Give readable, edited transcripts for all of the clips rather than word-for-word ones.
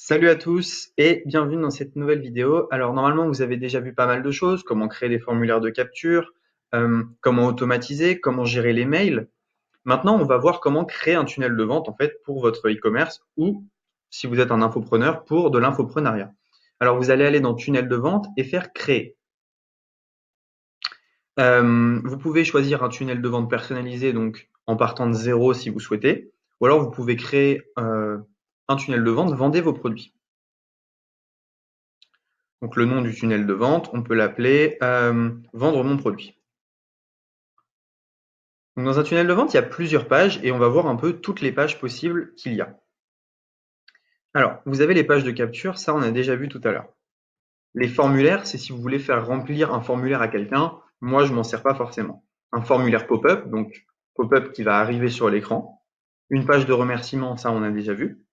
Salut à tous et bienvenue dans cette nouvelle vidéo. Alors normalement vous avez déjà vu pas mal de choses, comment créer des formulaires de capture, comment automatiser, comment gérer les mails. Maintenant on va voir comment créer un tunnel de vente en fait pour votre e-commerce ou si vous êtes un infopreneur pour de l'infoprenariat. Alors vous allez aller dans tunnel de vente et faire créer. Vous pouvez choisir un tunnel de vente personnalisé donc en partant de zéro si vous souhaitez, ou alors vous pouvez créer un tunnel de vente, vendez vos produits. Donc le nom du tunnel de vente, on peut l'appeler vendre mon produit. Donc dans un tunnel de vente, il y a plusieurs pages et on va voir un peu toutes les pages possibles qu'il y a. Alors, vous avez les pages de capture, ça on a déjà vu tout à l'heure. Les formulaires, c'est si vous voulez faire remplir un formulaire à quelqu'un. Moi, je m'en sers pas forcément. Un formulaire pop-up, donc pop-up qui va arriver sur l'écran. Une page de remerciement, ça on a déjà vu.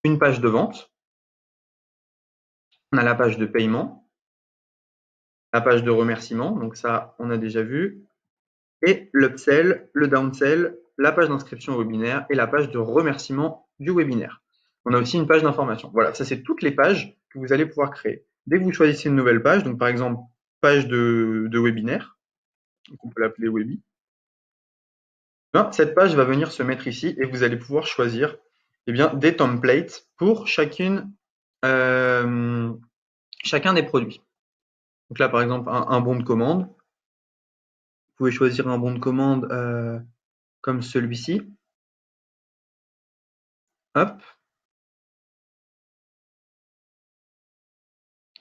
Une page de vente. On a la page de paiement, la page de remerciement, donc ça on a déjà vu. Et l'upsell, le downsell, la page d'inscription au webinaire et la page de remerciement du webinaire. On a aussi une page d'information. Voilà, ça c'est toutes les pages que vous allez pouvoir créer. Dès que vous choisissez une nouvelle page, donc par exemple page de webinaire, donc on peut l'appeler Webi, ben, cette page va venir se mettre ici et vous allez pouvoir choisir des templates pour chacun des produits. Donc là par exemple un bon de commande. Vous pouvez choisir un bon de commande comme celui-ci. Hop.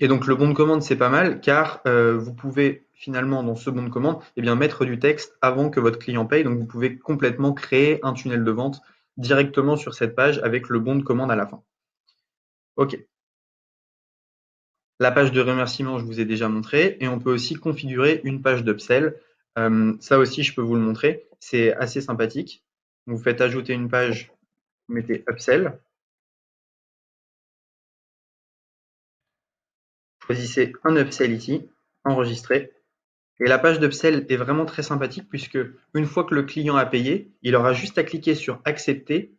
Et donc le bon de commande, c'est pas mal car vous pouvez finalement dans ce bon de commande mettre du texte avant que votre client paye. Donc vous pouvez complètement créer un tunnel de vente directement sur cette page avec le bon de commande à la fin. OK. La page de remerciement, je vous ai déjà montré et on peut aussi configurer une page d'upsell. Ça aussi, je peux vous le montrer. C'est assez sympathique. Vous faites ajouter une page, vous mettez upsell. Choisissez un upsell ici, enregistrez. Et la page d'upsell est vraiment très sympathique puisque une fois que le client a payé, il aura juste à cliquer sur accepter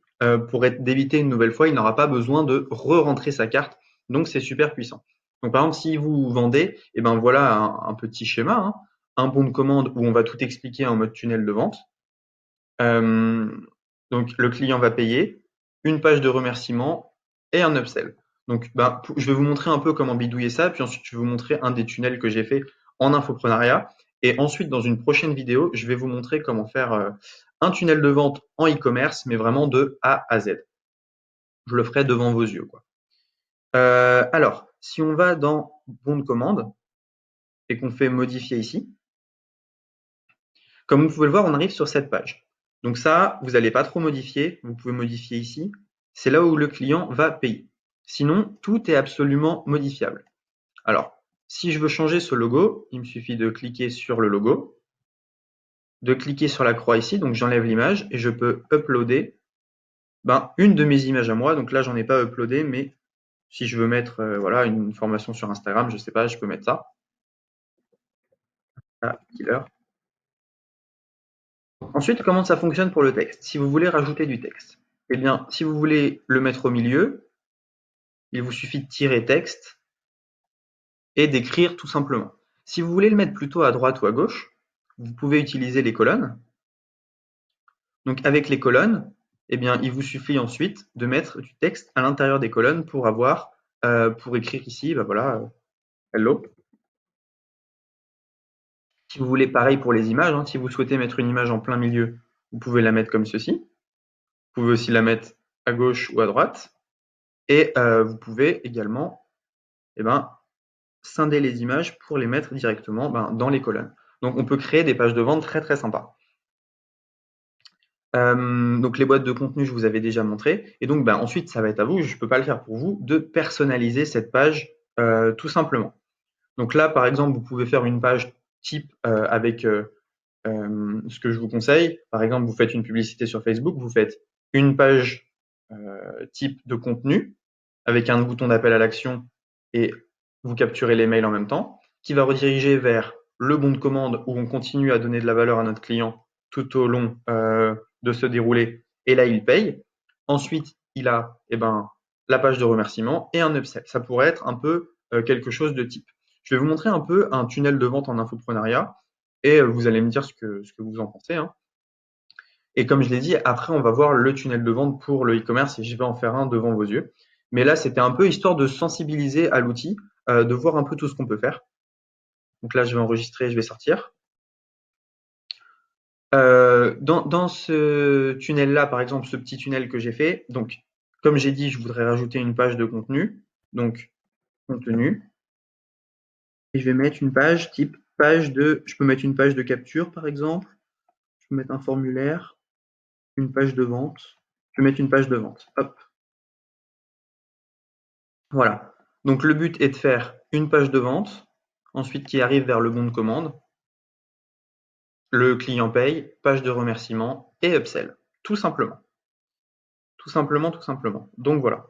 pour être débité une nouvelle fois. Il n'aura pas besoin de re-rentrer sa carte. Donc c'est super puissant. Donc par exemple, si vous vendez, et ben voilà un petit schéma, hein, un bon de commande où on va tout expliquer en mode tunnel de vente. Euh, donc le client va payer, une page de remerciement et un upsell. Donc je vais vous montrer un peu comment bidouiller ça, puis ensuite je vais vous montrer un des tunnels que j'ai fait en infoprenariat. Et ensuite, dans une prochaine vidéo, je vais vous montrer comment faire un tunnel de vente en e-commerce, mais vraiment de A à Z. Je le ferai devant vos yeux, quoi. Alors, si on va dans bon de commande et qu'on fait modifier ici, comme vous pouvez le voir, on arrive sur cette page. Donc ça, vous n'allez pas trop modifier. Vous pouvez modifier ici. C'est là où le client va payer. Sinon, tout est absolument modifiable. Alors, si je veux changer ce logo, il me suffit de cliquer sur le logo, de cliquer sur la croix ici, donc j'enlève l'image et je peux uploader une de mes images à moi. Donc là, j'en ai pas uploadé, mais si je veux mettre voilà, une formation sur Instagram, je sais pas, je peux mettre ça. Ah, killer. Ensuite, comment ça fonctionne pour le texte? Si vous voulez rajouter du texte, eh bien, si vous voulez le mettre au milieu, il vous suffit de tirer texte et d'écrire tout simplement. Si vous voulez le mettre plutôt à droite ou à gauche, vous pouvez utiliser les colonnes. Donc avec les colonnes, eh bien, il vous suffit ensuite de mettre du texte à l'intérieur des colonnes pour avoir, pour écrire ici, voilà, hello. Si vous voulez pareil pour les images, hein, si vous souhaitez mettre une image en plein milieu, vous pouvez la mettre comme ceci. Vous pouvez aussi la mettre à gauche ou à droite. Et vous pouvez également scinder les images pour les mettre directement dans les colonnes. Donc on peut créer des pages de vente très très sympas. Donc les boîtes de contenu, je vous avais déjà montré. Et donc ensuite, ça va être à vous, je ne peux pas le faire pour vous, de personnaliser cette page tout simplement. Donc là, par exemple, vous pouvez faire une page type avec ce que je vous conseille. Par exemple, vous faites une publicité sur Facebook, vous faites une page type de contenu avec un bouton d'appel à l'action et vous capturez les mails en même temps, qui va rediriger vers le bon de commande où on continue à donner de la valeur à notre client tout au long de se dérouler. Et là, il paye. Ensuite, il a la page de remerciement et un upsell. Ça pourrait être un peu quelque chose de type. Je vais vous montrer un peu un tunnel de vente en infoprenariat et vous allez me dire ce que vous en pensez, hein. Et comme je l'ai dit, après, on va voir le tunnel de vente pour le e-commerce et je vais en faire un devant vos yeux. Mais là, c'était un peu histoire de sensibiliser à l'outil, de voir un peu tout ce qu'on peut faire. Donc là, je vais enregistrer, je vais sortir. Dans ce tunnel-là, par exemple, ce petit tunnel que j'ai fait, donc, comme j'ai dit, je voudrais rajouter une page de contenu. Donc, contenu. Et je vais mettre une page type je peux mettre une page de capture, par exemple. Je peux mettre un formulaire, une page de vente. Je vais mettre une page de vente. Hop. Voilà. Donc, le but est de faire une page de vente, ensuite qui arrive vers le bon de commande. Le client paye, page de remerciement et upsell. Tout simplement. Tout simplement, tout simplement. Donc, voilà.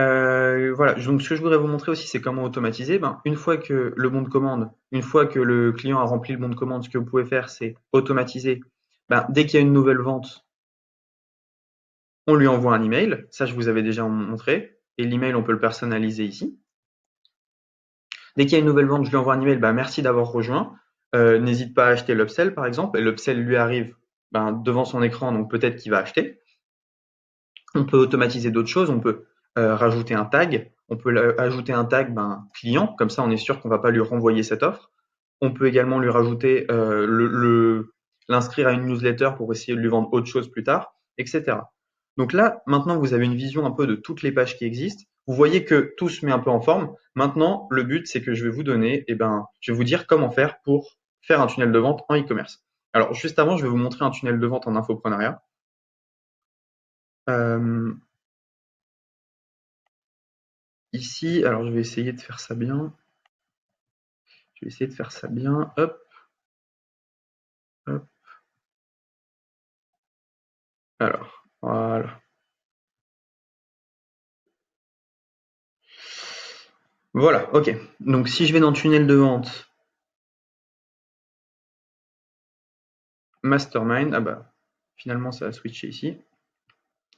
Voilà, donc ce que je voudrais vous montrer aussi, c'est comment automatiser. Une fois que le bon de commande, une fois que le client a rempli le bon de commande, ce que vous pouvez faire, c'est automatiser. Dès qu'il y a une nouvelle vente, on lui envoie un email. Ça, je vous avais déjà montré. Et l'email, on peut le personnaliser ici. Dès qu'il y a une nouvelle vente, je lui envoie un email. Merci d'avoir rejoint. N'hésite pas à acheter l'upsell, par exemple. Et l'upsell lui arrive devant son écran, donc peut-être qu'il va acheter. On peut automatiser d'autres choses. On peut rajouter un tag. On peut ajouter un tag client, comme ça on est sûr qu'on ne va pas lui renvoyer cette offre. On peut également lui rajouter l'inscrire à une newsletter pour essayer de lui vendre autre chose plus tard, etc. Donc là, maintenant vous avez une vision un peu de toutes les pages qui existent. Vous voyez que tout se met un peu en forme. Maintenant, le but, c'est que je vais vous donner, je vais vous dire comment faire pour faire un tunnel de vente en e-commerce. Alors, juste avant, je vais vous montrer un tunnel de vente en infoprenariat. Ici, alors je vais essayer de faire ça bien. Je vais essayer de faire ça bien. Hop. Hop. Alors, voilà. Voilà, ok. Donc si je vais dans tunnel de vente, Mastermind, finalement ça a switché ici.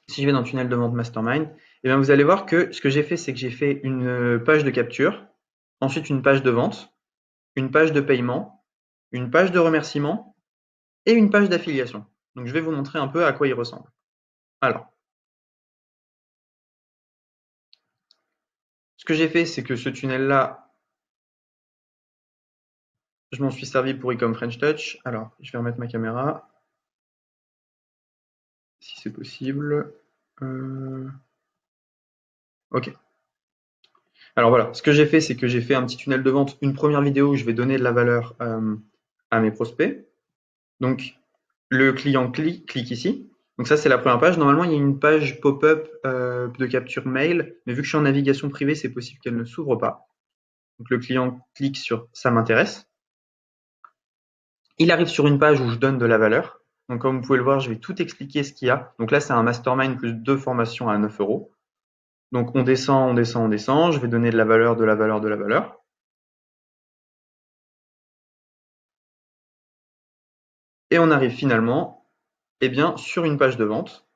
Si je vais dans tunnel de vente Mastermind, vous allez voir que ce que j'ai fait, c'est que j'ai fait une page de capture, ensuite une page de vente, une page de paiement, une page de remerciement et une page d'affiliation. Donc je vais vous montrer un peu à quoi il ressemble. Alors, ce que j'ai fait, c'est que ce tunnel-là, je m'en suis servi pour Ecom French Touch. Alors, je vais remettre ma caméra, si c'est possible. Ok. Alors voilà, ce que j'ai fait, c'est que j'ai fait un petit tunnel de vente, une première vidéo où je vais donner de la valeur à mes prospects. Donc, le client clique ici. Donc ça, c'est la première page. Normalement, il y a une page pop-up de capture mail, mais vu que je suis en navigation privée, c'est possible qu'elle ne s'ouvre pas. Donc le client clique sur « ça m'intéresse ». Il arrive sur une page où je donne de la valeur. Donc comme vous pouvez le voir, je vais tout expliquer ce qu'il y a. Donc là, c'est un mastermind plus 2 formations à 9 €. Donc on descend, on descend, on descend. Je vais donner de la valeur, de la valeur, de la valeur. Et on arrive finalement sur une page de vente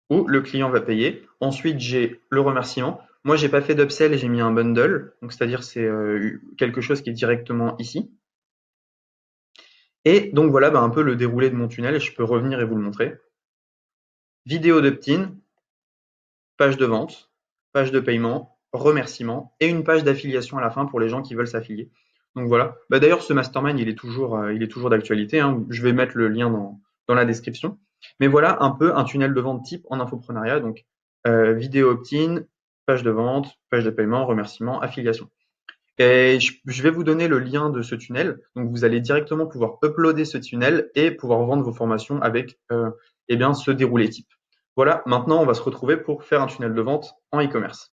où le client va payer. Ensuite, j'ai le remerciement. Moi, j'ai pas fait d'upsell et j'ai mis un bundle. Donc, c'est-à-dire c'est quelque chose qui est directement ici. Et donc voilà un peu le déroulé de mon tunnel. Je peux revenir et vous le montrer. Vidéo d'opt-in, page de vente, page de paiement, remerciement et une page d'affiliation à la fin pour les gens qui veulent s'affilier. Donc voilà. D'ailleurs, ce mastermind, il est toujours d'actualité, hein. Je vais mettre le lien dans la description. Mais voilà un peu un tunnel de vente type en infoprenariat. Donc, vidéo opt-in, page de vente, page de paiement, remerciement, affiliation. Et je vais vous donner le lien de ce tunnel. Donc, vous allez directement pouvoir uploader ce tunnel et pouvoir vendre vos formations avec ce déroulé type. Voilà, maintenant, on va se retrouver pour faire un tunnel de vente en e-commerce.